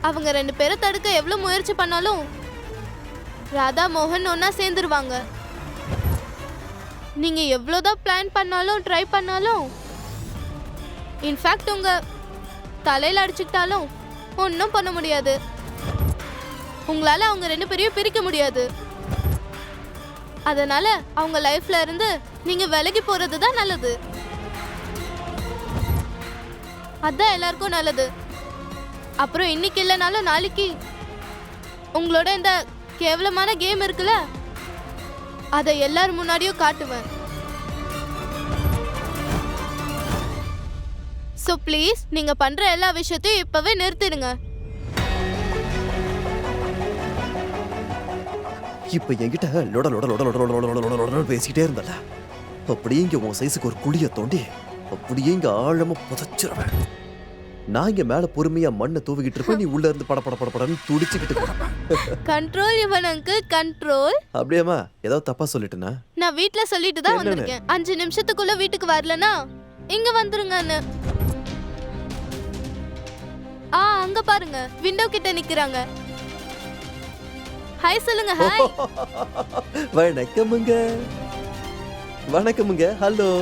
அவங்க 2 பேரும் தடுக்க எவ்வளவு முயற்சி பண்ணாலும் ராதா மோகன் ஒன்னா சேர்ந்துருவாங்க. நீங்க எவ்வளவுதான் பிளான் பண்ணாலும் ட்ரை பண்ணாலும் இன்ஃபேக்ட் உங்க தலையில அடிச்சுக்கிட்டாலும் ஒன்றும் பண்ண முடியாது. உங்களால அவங்க 2 பேரையும் பிரிக்க முடியாது. அதனால அவங்க லைஃப்ல இருந்து நீங்க விலகி போறது தான் நல்லது. அதான் எல்லாருக்கும் நல்லது. அப்புறம் இன்னைக்கு இல்லைனாலும் நாளைக்கு உங்களோட இந்த கேவலமான கேம் இருக்குல்ல, அதை எல்லாரும் முன்னாடியும் காட்டுவேன். ஸோ ப்ளீஸ் நீங்க பண்ற எல்லா விஷயத்தையும் இப்பவே நிறுத்திடுங்க. இப்ப என்கிட்ட லொட லொட லொட லொட லொட லொட லொட லொட பேசிட்டே இருந்தல, அப்படியே இங்க உன் சைஸுக்கு ஒரு குழிய தோண்டி அப்படியே இங்க ஆழமா புதைச்சிருவேன். நான் இங்க மேல பொறுமையா மண்ணை தூவிக்கிட்டு இருப்பேன், நீ உள்ள இருந்து பட பட பட படன்னு துடிச்சுக்கிட்டு கிடப்பேன். Control Yuvan uncle control. அப்படியேம்மா ஏதாவது தப்பா சொல்லிட்டேனா? நான் வீட்ல சொல்லிட்டு தான் வந்திருக்கேன். 5 நிமிஷத்துக்குள்ள வீட்டுக்கு வரலனா இங்க வந்துருங்கன்னு. அங்க பாருங்க, விண்டோ கிட்ட நிக்கறாங்க. ஹாய் சொல்லுங்க. ஹாய். வணக்கமுங்க. வணக்கமுங்க. ஹலோ.